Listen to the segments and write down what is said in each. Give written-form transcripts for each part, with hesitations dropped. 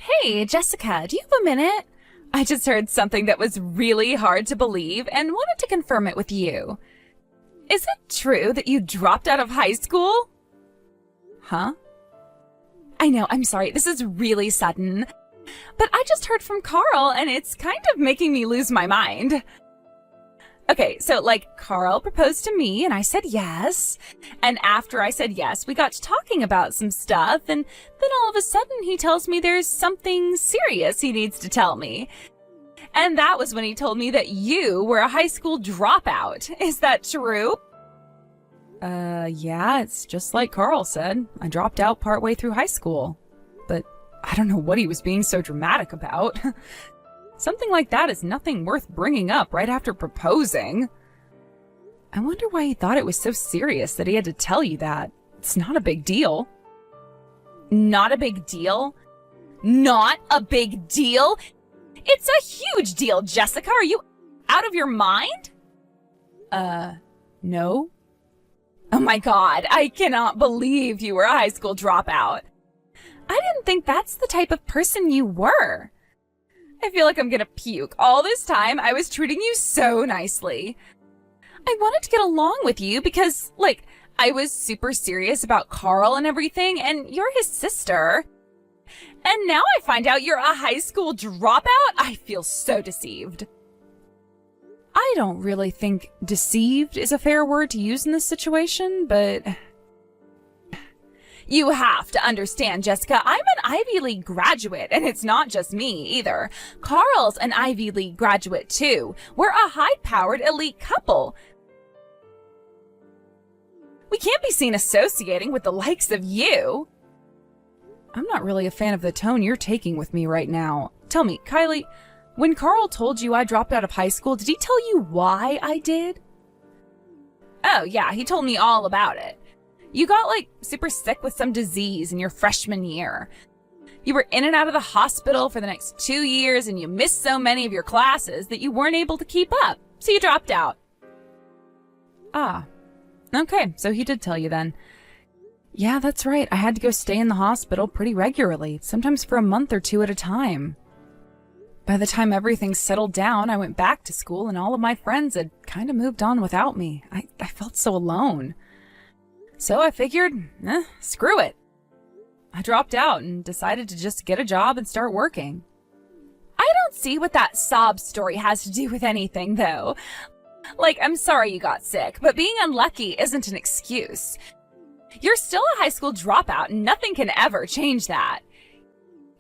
Hey, Jessica, do you have a minute? I just heard something that was really hard to believe and wanted to confirm it with you. Is it true that you dropped out of high school? Huh? I know, I'm sorry, this is really sudden. But I just heard from Carl and it's kind of making me lose my mind. Okay, so Carl proposed to me and I said yes. And after I said yes, we got to talking about some stuff. And then all of a sudden he tells me there's something serious he needs to tell me. And that was when he told me that you were a high school dropout. Is that true? Yeah, it's just like Carl said. I dropped out partway through high school. But I don't know what he was being so dramatic about. Something like that is nothing worth bringing up right after proposing. I wonder why he thought it was so serious that he had to tell you that. It's not a big deal. Not a big deal? Not a big deal? It's a huge deal, Jessica. Are you out of your mind? No. Oh my God, I cannot believe you were a high school dropout. I didn't think that's the type of person you were. I feel like I'm gonna puke. All this time, I was treating you so nicely. I wanted to get along with you because, I was super serious about Carl and everything, and you're his sister. And now I find out you're a high school dropout? I feel so deceived. I don't really think deceived is a fair word to use in this situation, but... You have to understand, Jessica, I'm an Ivy League graduate, and it's not just me either. Carl's an Ivy League graduate too. We're a high-powered elite couple. We can't be seen associating with the likes of you. I'm not really a fan of the tone you're taking with me right now. Tell me, Kylie, when Carl told you I dropped out of high school, did he tell you why I did? Oh yeah, he told me all about it. You got, super sick with some disease in your freshman year. You were in and out of the hospital for the next 2 years, and you missed so many of your classes that you weren't able to keep up, so you dropped out. Ah, okay, so he did tell you then. Yeah, that's right. I had to go stay in the hospital pretty regularly, sometimes for a month or two at a time. By the time everything settled down, I went back to school, and all of my friends had kind of moved on without me. I felt so alone. So I figured, screw it. I dropped out and decided to just get a job and start working. I don't see what that sob story has to do with anything, though. I'm sorry you got sick, but being unlucky isn't an excuse. You're still a high school dropout, and nothing can ever change that.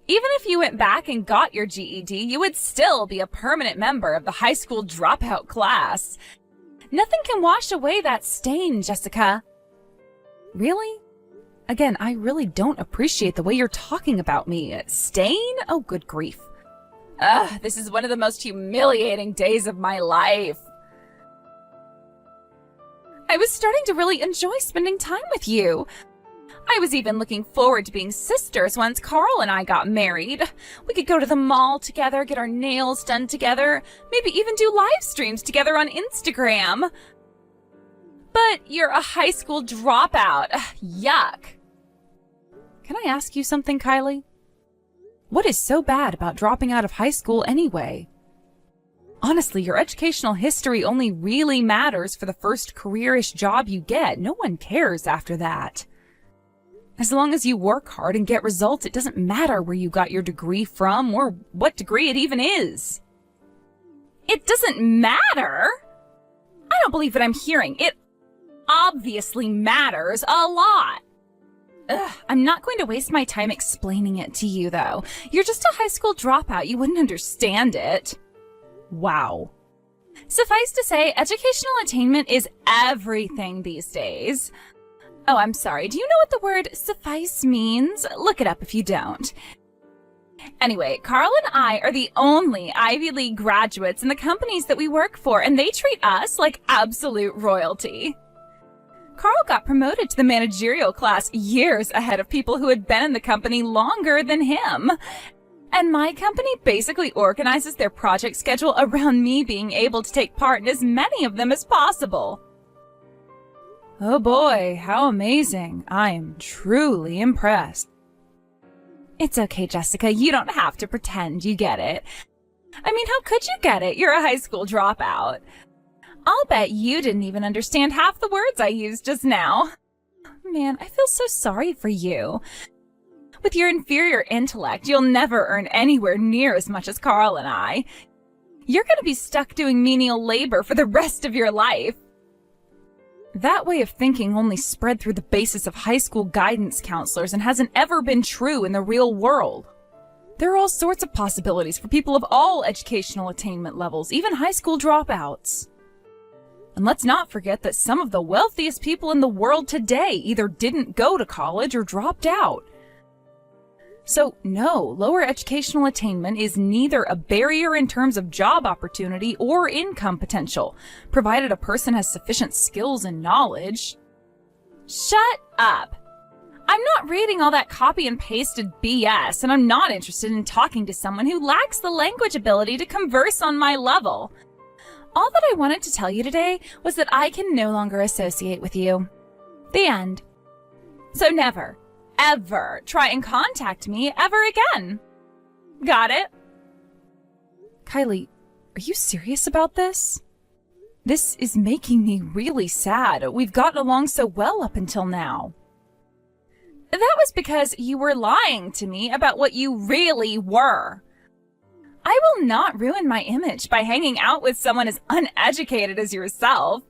Even if you went back and got your GED, you would still be a permanent member of the high school dropout class. Nothing can wash away that stain, Jessica. Really? Again, I really don't appreciate the way you're talking about me. Stain? Oh, good grief. Ugh, this is one of the most humiliating days of my life. I was starting to really enjoy spending time with you. I was even looking forward to being sisters once Carl and I got married. We could go to the mall together, get our nails done together, maybe even do live streams together on Instagram. But you're a high school dropout. Yuck. Can I ask you something, Kylie? What is so bad about dropping out of high school anyway? Honestly, your educational history only really matters for the first career-ish job you get. No one cares after that. As long as you work hard and get results, it doesn't matter where you got your degree from or what degree it even is. It doesn't matter? I don't believe what I'm hearing. It obviously matters a lot. Ugh, I'm not going to waste my time explaining it to you, though. You're just a high school dropout. You wouldn't understand it. Wow. Suffice to say, educational attainment is everything these days. Oh, I'm sorry. Do you know what the word suffice means? Look it up if you don't. Anyway, Carl and I are the only Ivy League graduates in the companies that we work for, and they treat us like absolute royalty. Carl got promoted to the managerial class years ahead of people who had been in the company longer than him. And my company basically organizes their project schedule around me being able to take part in as many of them as possible. Oh boy, how amazing. I am truly impressed. It's okay, Jessica. You don't have to pretend you get it. I mean, how could you get it? You're a high school dropout. I'll bet you didn't even understand half the words I used just now. Man, I feel so sorry for you. With your inferior intellect, you'll never earn anywhere near as much as Carl and I. You're going to be stuck doing menial labor for the rest of your life. That way of thinking only spread through the basis of high school guidance counselors and hasn't ever been true in the real world. There are all sorts of possibilities for people of all educational attainment levels, even high school dropouts. And let's not forget that some of the wealthiest people in the world today either didn't go to college or dropped out. So no, lower educational attainment is neither a barrier in terms of job opportunity or income potential, provided a person has sufficient skills and knowledge. Shut up! I'm not reading all that copy and pasted BS, and I'm not interested in talking to someone who lacks the language ability to converse on my level. All that I wanted to tell you today was that I can no longer associate with you. The end. So never, ever try and contact me ever again. Got it? Kylie, are you serious about this? This is making me really sad. We've gotten along so well up until now. That was because you were lying to me about what you really were. I will not ruin my image by hanging out with someone as uneducated as yourself.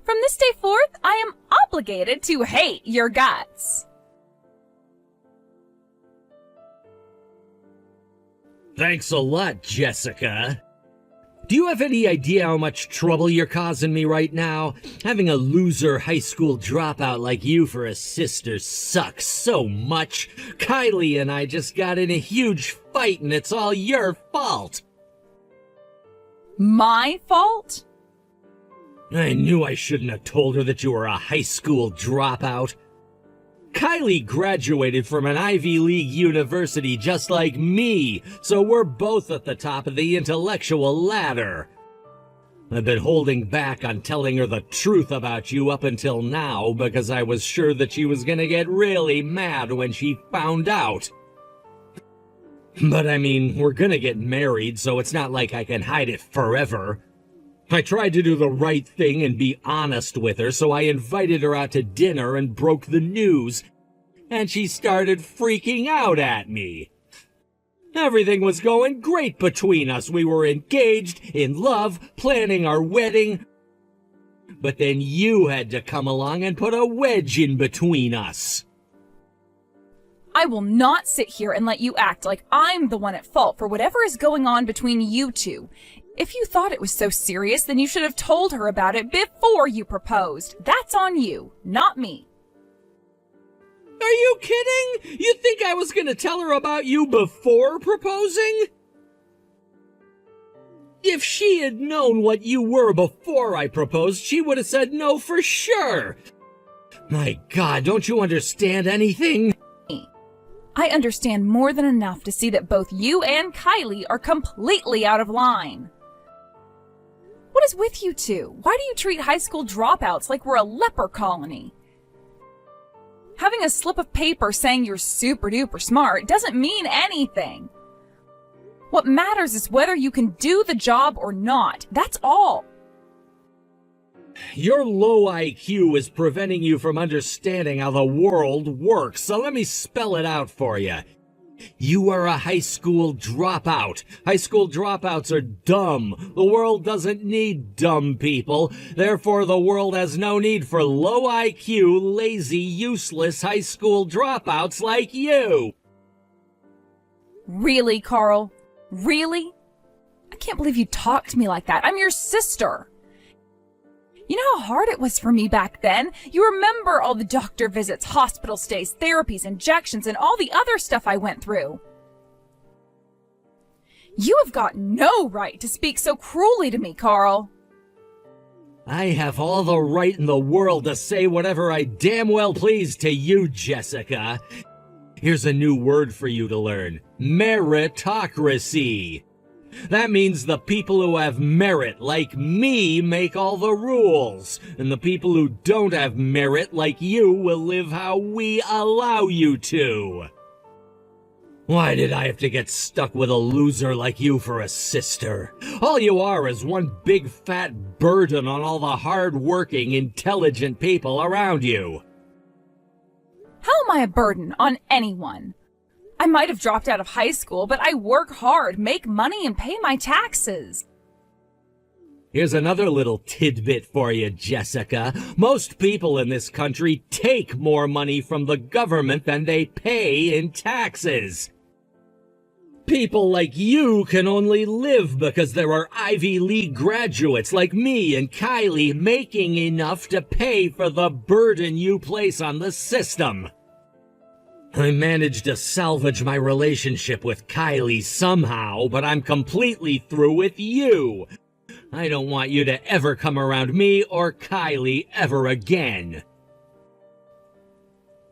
From this day forth, I am obligated to hate your guts. Thanks a lot, Jessica. Do you have any idea how much trouble you're causing me right now? Having a loser high school dropout like you for a sister sucks so much. Kylie and I just got in a huge fight and it's all your fault. My fault? I knew I shouldn't have told her that you were a high school dropout. Kylie graduated from an Ivy League university just like me, so we're both at the top of the intellectual ladder. I've been holding back on telling her the truth about you up until now because I was sure that she was gonna get really mad when she found out. But I mean, we're gonna get married, so it's not like I can hide it forever. I tried to do the right thing and be honest with her, so I invited her out to dinner and broke the news. And she started freaking out at me. Everything was going great between us. We were engaged, in love, planning our wedding. But then you had to come along and put a wedge in between us. I will not sit here and let you act like I'm the one at fault for whatever is going on between you two. If you thought it was so serious, then you should have told her about it before you proposed. That's on you, not me. Are you kidding? You think I was gonna tell her about you before proposing? If she had known what you were before I proposed, she would have said no for sure. My God, don't you understand anything? I understand more than enough to see that both you and Kylie are completely out of line. What is with you two? Why do you treat high school dropouts like we're a leper colony? Having a slip of paper saying you're super duper smart doesn't mean anything. What matters is whether you can do the job or not. That's all. Your low IQ is preventing you from understanding how the world works, so let me spell it out for you. You are a high school dropout. High school dropouts are dumb. The world doesn't need dumb people. Therefore, the world has no need for low IQ, lazy, useless high school dropouts like you. Really, Carl? Really? I can't believe you talked to me like that. I'm your sister. You know how hard it was for me back then? You remember all the doctor visits, hospital stays, therapies, injections, and all the other stuff I went through. You have got no right to speak so cruelly to me, Carl. I have all the right in the world to say whatever I damn well please to you, Jessica. Here's a new word for you to learn. Meritocracy. That means the people who have merit, like me, make all the rules. And the people who don't have merit, like you, will live how we allow you to. Why did I have to get stuck with a loser like you for a sister? All you are is one big fat burden on all the hard-working, intelligent people around you. How am I a burden on anyone? I might have dropped out of high school, but I work hard, make money, and pay my taxes. Here's another little tidbit for you, Jessica. Most people in this country take more money from the government than they pay in taxes. People like you can only live because there are Ivy League graduates like me and Kylie making enough to pay for the burden you place on the system. I managed to salvage my relationship with Kylie somehow, but I'm completely through with you. I don't want you to ever come around me or Kylie ever again.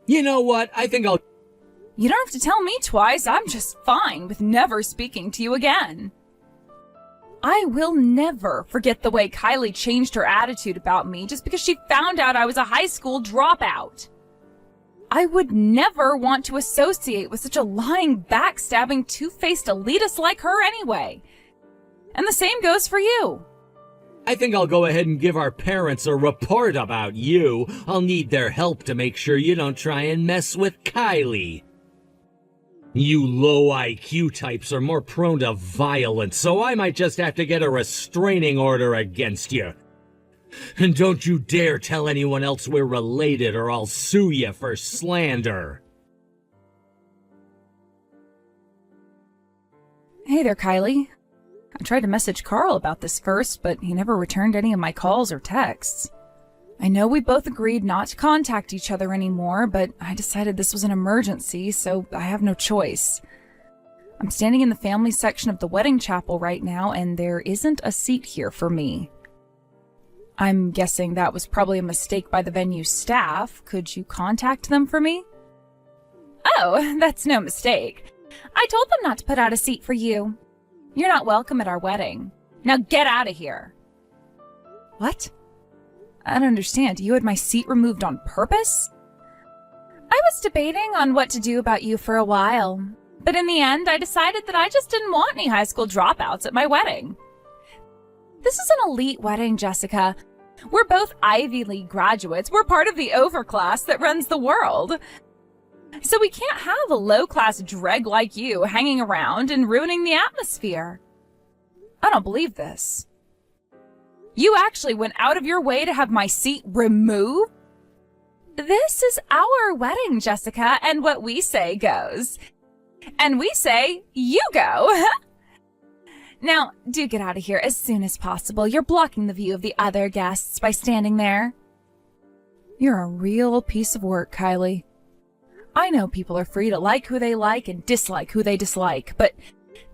You know what? I think I'll... You don't have to tell me twice. I'm just fine with never speaking to you again. I will never forget the way Kylie changed her attitude about me just because she found out I was a high school dropout. I would never want to associate with such a lying, backstabbing, two-faced elitist like her anyway. And the same goes for you. I think I'll go ahead and give our parents a report about you. I'll need their help to make sure you don't try and mess with Kylie. You low IQ types are more prone to violence, so I might just have to get a restraining order against you. And don't you dare tell anyone else we're related or I'll sue you for slander. Hey there, Kylie. I tried to message Carl about this first, but he never returned any of my calls or texts. I know we both agreed not to contact each other anymore, but I decided this was an emergency, so I have no choice. I'm standing in the family section of the wedding chapel right now, and there isn't a seat here for me. I'm guessing that was probably a mistake by the venue staff. Could you contact them for me? Oh, that's no mistake. I told them not to put out a seat for you. You're not welcome at our wedding. Now get out of here. What? I don't understand. You had my seat removed on purpose? I was debating on what to do about you for a while, but in the end, I decided that I just didn't want any high school dropouts at my wedding. This is an elite wedding, Jessica. We're both Ivy League graduates. We're part of the overclass that runs the world. So we can't have a low-class dreg like you hanging around and ruining the atmosphere. I don't believe this. You actually went out of your way to have my seat removed? This is our wedding, Jessica, and what we say goes. And we say, you go. Now, do get out of here as soon as possible. You're blocking the view of the other guests by standing there. You're a real piece of work, Kylie. I know people are free to like who they like and dislike who they dislike, but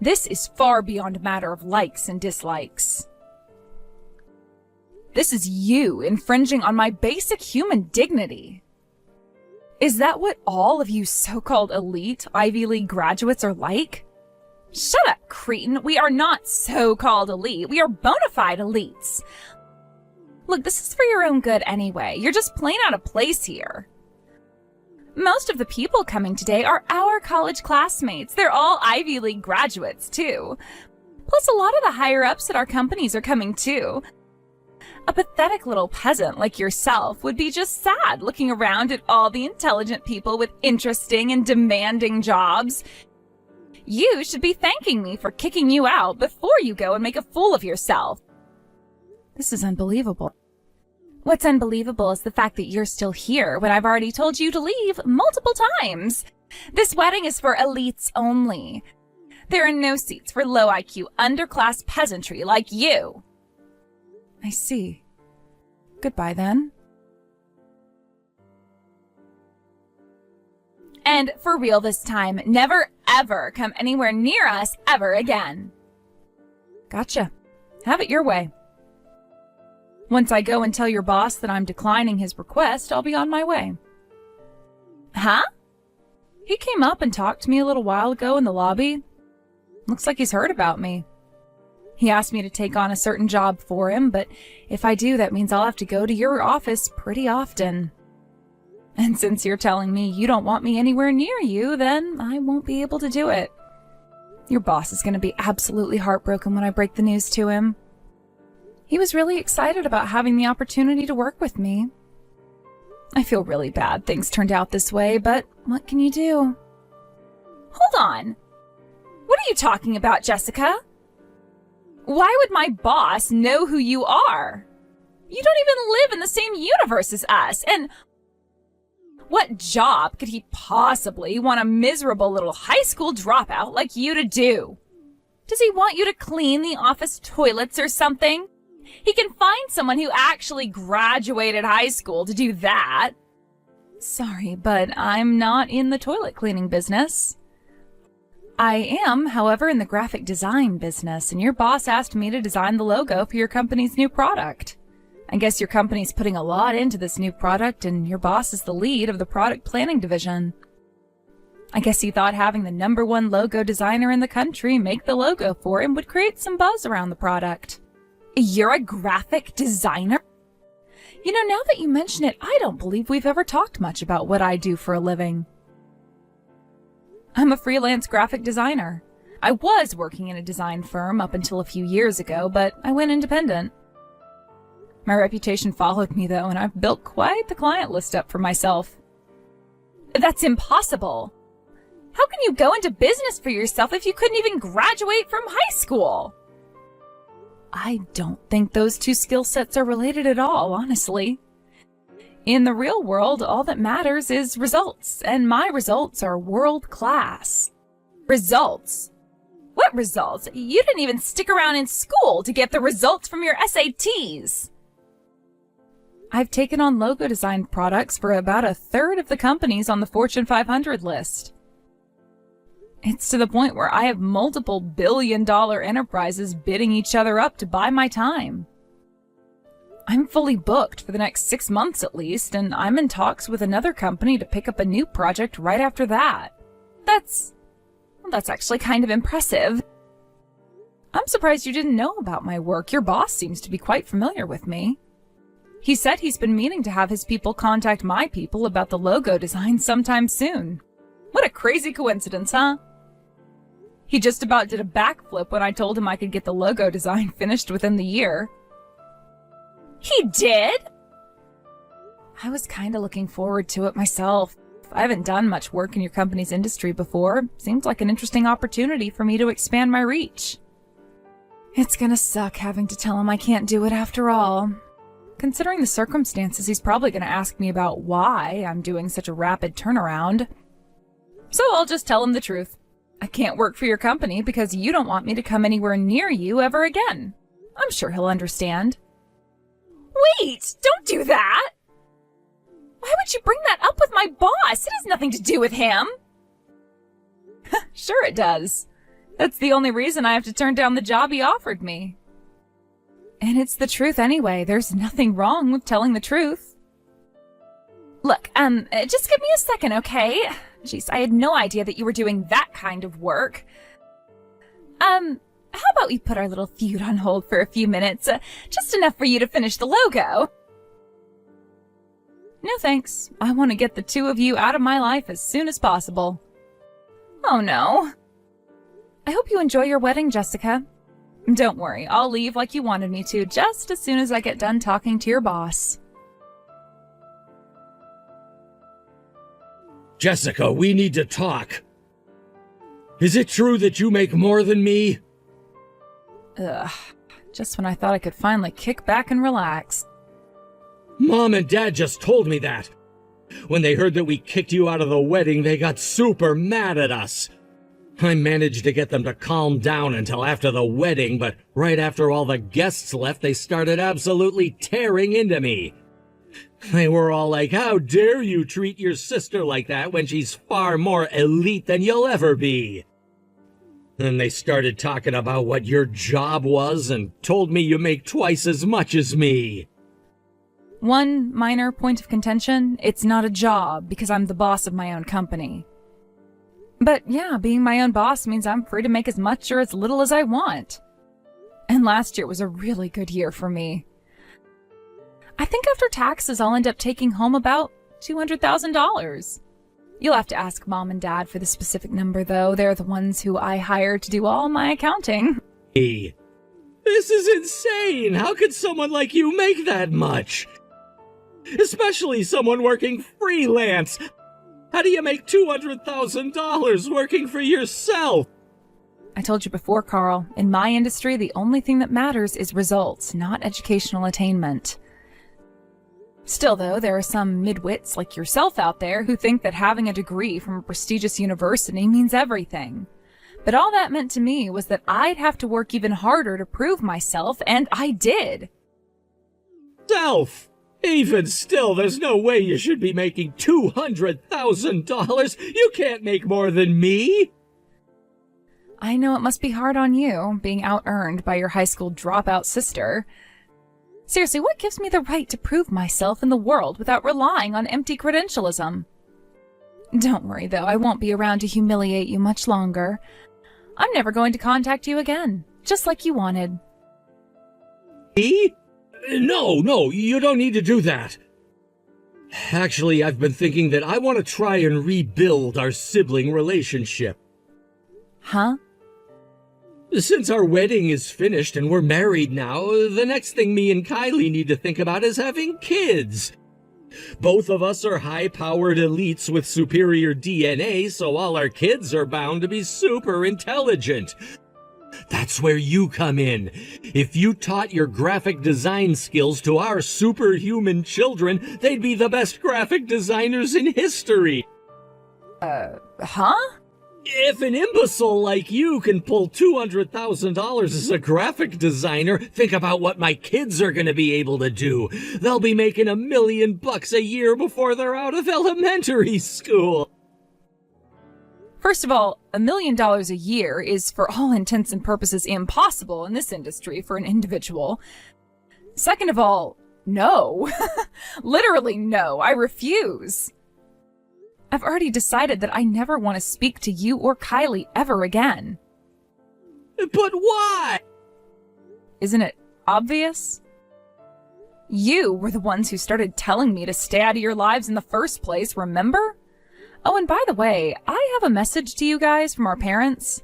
this is far beyond a matter of likes and dislikes. This is you infringing on my basic human dignity. Is that what all of you so-called elite Ivy League graduates are like? Shut up, cretin. We are not so-called elite. We are bona fide elites. Look, this is for your own good anyway. You're just plain out of place here. Most of the people coming today are our college classmates. They're all Ivy League graduates, too. Plus, a lot of the higher-ups at our companies are coming, too. A pathetic little peasant like yourself would be just sad looking around at all the intelligent people with interesting and demanding jobs. You should be thanking me for kicking you out before you go and make a fool of yourself. This is unbelievable. What's unbelievable is the fact that you're still here when I've already told you to leave multiple times. This wedding is for elites only. There are no seats for low IQ, underclass peasantry like you. I see. Goodbye, then. And for real this time, never ever come anywhere near us ever again. Gotcha. Have it your way. Once I go and tell your boss that I'm declining his request, I'll be on my way. Huh? He came up and talked to me a little while ago in the lobby. Looks like he's heard about me. He asked me to take on a certain job for him, but if I do, that means I'll have to go to your office pretty often. And since you're telling me you don't want me anywhere near you, then I won't be able to do it. Your boss is going to be absolutely heartbroken when I break the news to him. He was really excited about having the opportunity to work with me. I feel really bad things turned out this way, but what can you do? Hold on. What are you talking about, Jessica? Why would my boss know who you are? You don't even live in the same universe as us, and what job could he possibly want a miserable little high school dropout like you to do? Does he want you to clean the office toilets or something? He can find someone who actually graduated high school to do that. Sorry, but I'm not in the toilet cleaning business. I am, however, in the graphic design business, and your boss asked me to design the logo for your company's new product. I guess your company's putting a lot into this new product, and your boss is the lead of the product planning division. I guess he thought having the #1 logo designer in the country make the logo for him would create some buzz around the product. You're a graphic designer? You know, now that you mention it, I don't believe we've ever talked much about what I do for a living. I'm a freelance graphic designer. I was working in a design firm up until a few years ago, but I went independent. My reputation followed me, though, and I've built quite the client list up for myself. That's impossible. How can you go into business for yourself if you couldn't even graduate from high school? I don't think those two skill sets are related at all, honestly. In the real world, all that matters is results, and my results are world class. Results? What results? You didn't even stick around in school to get the results from your SATs. I've taken on logo design products for about a third of the companies on the Fortune 500 list. It's to the point where I have multiple billion-dollar enterprises bidding each other up to buy my time. I'm fully booked for the next 6 months at least, and I'm in talks with another company to pick up a new project right after that. That's actually kind of impressive. I'm surprised you didn't know about my work. Your boss seems to be quite familiar with me. He said he's been meaning to have his people contact my people about the logo design sometime soon. What a crazy coincidence, huh? He just about did a backflip when I told him I could get the logo design finished within the year. He did? I was kind of looking forward to it myself. I haven't done much work in your company's industry before. Seems like an interesting opportunity for me to expand my reach. It's gonna suck having to tell him I can't do it after all. Considering the circumstances, he's probably gonna ask me about why I'm doing such a rapid turnaround. So I'll just tell him the truth. I can't work for your company because you don't want me to come anywhere near you ever again. I'm sure he'll understand. Wait, don't do that! Why would you bring that up with my boss? It has nothing to do with him. Sure it does. That's the only reason I have to turn down the job he offered me. And it's the truth anyway. There's nothing wrong with telling the truth. Look, just give me a second, okay? Jeez, I had no idea that you were doing that kind of work. How about we put our little feud on hold for a few minutes? Just enough for you to finish the logo. No thanks. I want to get the two of you out of my life as soon as possible. Oh no. I hope you enjoy your wedding, Jessica. Don't worry, I'll leave like you wanted me to just as soon as I get done talking to your boss. Jessica, we need to talk. Is it true that you make more than me? Ugh, just when I thought I could finally kick back and relax. Mom and Dad just told me that. When they heard that we kicked you out of the wedding, they got super mad at us. I managed to get them to calm down until after the wedding, but right after all the guests left, they started absolutely tearing into me. They were all like, "How dare you treat your sister like that when she's far more elite than you'll ever be?" Then they started talking about what your job was and told me you make twice as much as me. One minor point of contention, it's not a job because I'm the boss of my own company. But yeah, being my own boss means I'm free to make as much or as little as I want. And last year was a really good year for me. I think after taxes I'll end up taking home about $200,000. You'll have to ask Mom and Dad for the specific number, though. They're the ones who I hired to do all my accounting. Hey, this is insane! How could someone like you make that much? Especially someone working freelance! How do you make $200,000 working for yourself? I told you before, Carl, in my industry, the only thing that matters is results, not educational attainment. Still, though, there are some midwits like yourself out there who think that having a degree from a prestigious university means everything. But all that meant to me was that I'd have to work even harder to prove myself, and I did. Even still, there's no way you should be making $200,000. You can't make more than me. I know it must be hard on you, being out-earned by your high school dropout sister. Seriously, what gives me the right to prove myself in the world without relying on empty credentialism? Don't worry, though, I won't be around to humiliate you much longer. I'm never going to contact you again, just like you wanted. Me? No, you don't need to do that. Actually, I've been thinking that I want to try and rebuild our sibling relationship. Huh? Since our wedding is finished and we're married now, the next thing me and Kylie need to think about is having kids. Both of us are high-powered elites with superior DNA, so all our kids are bound to be super intelligent. That's where you come in. If you taught your graphic design skills to our superhuman children, they'd be the best graphic designers in history. Huh? If an imbecile like you can pull $200,000 as a graphic designer, think about what my kids are going to be able to do. They'll be making $1 million a year before they're out of elementary school. First of all, $1 million a year is, for all intents and purposes, impossible in this industry for an individual. Second of all, no. Literally no, I refuse. I've already decided that I never want to speak to you or Kylie ever again. But why? Isn't it obvious? You were the ones who started telling me to stay out of your lives in the first place, remember? Oh, and by the way, I have a message to you guys from our parents.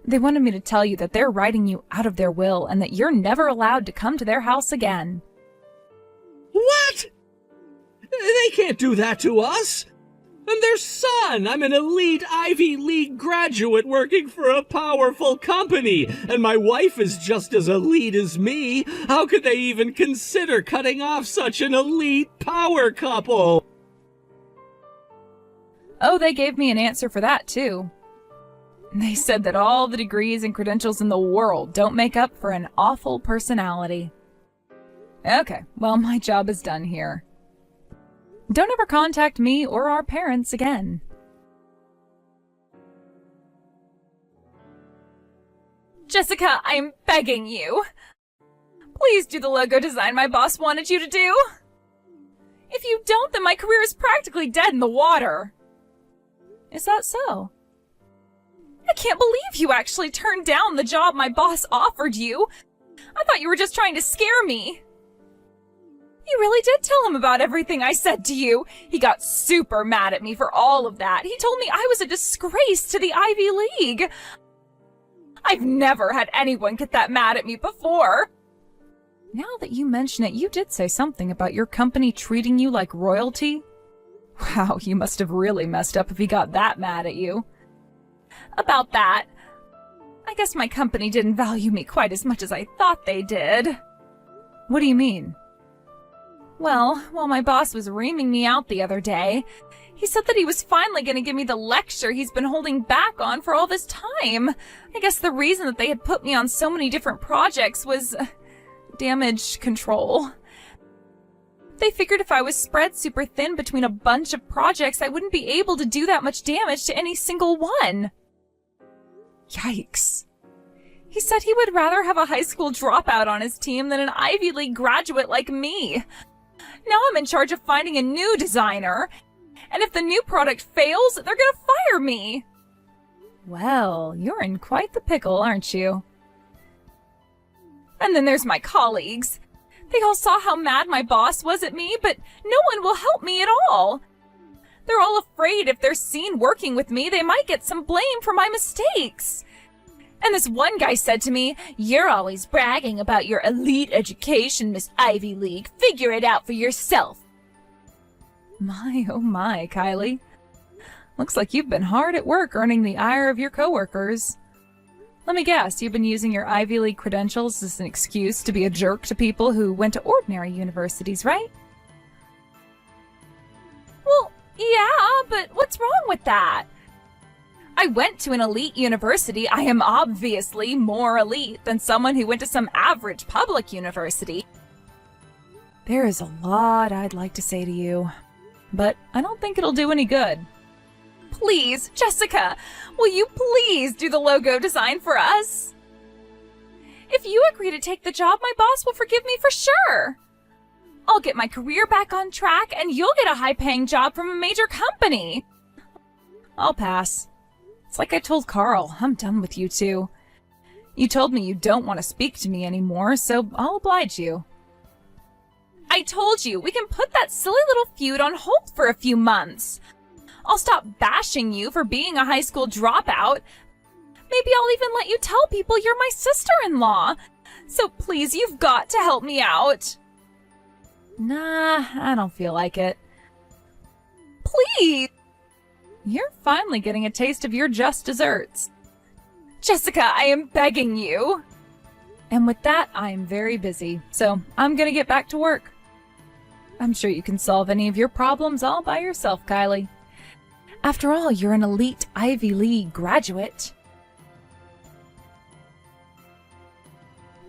They wanted me to tell you that they're writing you out of their will and that you're never allowed to come to their house again. What? They can't do that to us. I'm their son. I'm an elite Ivy League graduate working for a powerful company, and my wife is just as elite as me. How could they even consider cutting off such an elite power couple? Oh, they gave me an answer for that, too. They said that all the degrees and credentials in the world don't make up for an awful personality. Okay, well, my job is done here. Don't ever contact me or our parents again. Jessica, I'm begging you. Please do the logo design my boss wanted you to do. If you don't, then my career is practically dead in the water. Is that so? I can't believe you actually turned down the job my boss offered you. I thought you were just trying to scare me. You really did tell him about everything I said to you. He got super mad at me for all of that. He told me I was a disgrace to the Ivy League. I've never had anyone get that mad at me before. Now that you mention it, you did say something about your company treating you like royalty. Wow, you must have really messed up if he got that mad at you. About that, I guess my company didn't value me quite as much as I thought they did. What do you mean? Well, while my boss was reaming me out the other day, he said that he was finally going to give me the lecture he's been holding back on for all this time. I guess the reason that they had put me on so many different projects was damage control. They figured if I was spread super thin between a bunch of projects, I wouldn't be able to do that much damage to any single one. Yikes. He said he would rather have a high school dropout on his team than an Ivy League graduate like me. Now I'm in charge of finding a new designer, and if the new product fails, they're gonna fire me. Well, you're in quite the pickle, aren't you? And then there's my colleagues. They all saw how mad my boss was at me, but no one will help me at all. They're all afraid if they're seen working with me, they might get some blame for my mistakes. And this one guy said to me, "You're always bragging about your elite education, Miss Ivy League. Figure it out for yourself." My, oh my, Kylie. Looks like you've been hard at work earning the ire of your coworkers. Let me guess, you've been using your Ivy League credentials as an excuse to be a jerk to people who went to ordinary universities, right? Well, yeah, but what's wrong with that? I went to an elite university. I am obviously more elite than someone who went to some average public university. There is a lot I'd like to say to you, but I don't think it'll do any good. Please, Jessica, will you please do the logo design for us? If you agree to take the job, my boss will forgive me for sure. I'll get my career back on track and you'll get a high-paying job from a major company. I'll pass. It's like I told Carl, I'm done with you two. You told me you don't want to speak to me anymore, so I'll oblige you. I told you, we can put that silly little feud on hold for a few months. I'll stop bashing you for being a high school dropout. Maybe I'll even let you tell people you're my sister-in-law. So please, you've got to help me out. Nah, I don't feel like it. Please! You're finally getting a taste of your just desserts. Jessica, I am begging you. And with that, I am very busy, so I'm gonna get back to work. I'm sure you can solve any of your problems all by yourself, Kylie. After all, you're an elite Ivy League graduate.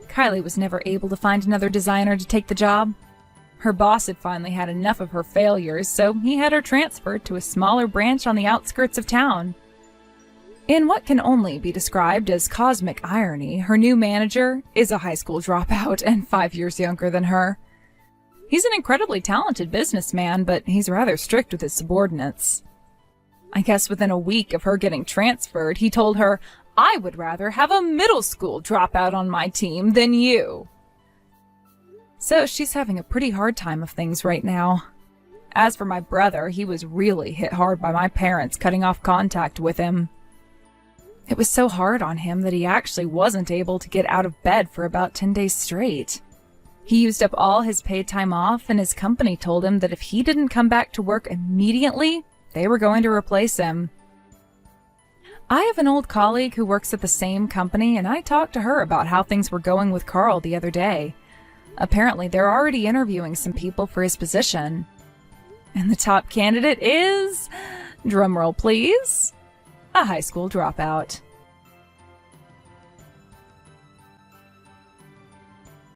Kylie was never able to find another designer to take the job. Her boss had finally had enough of her failures, so he had her transferred to a smaller branch on the outskirts of town. In what can only be described as cosmic irony, her new manager is a high school dropout and 5 years younger than her. He's an incredibly talented businessman, but he's rather strict with his subordinates. I guess within a week of her getting transferred, he told her, "I would rather have a middle school dropout on my team than you." So she's having a pretty hard time of things right now. As for my brother, he was really hit hard by my parents cutting off contact with him. It was so hard on him that he actually wasn't able to get out of bed for about 10 days straight. He used up all his paid time off, and his company told him that if he didn't come back to work immediately, they were going to replace him. I have an old colleague who works at the same company, and I talked to her about how things were going with Carl the other day. Apparently, they're already interviewing some people for his position. And the top candidate is, drumroll please, a high school dropout.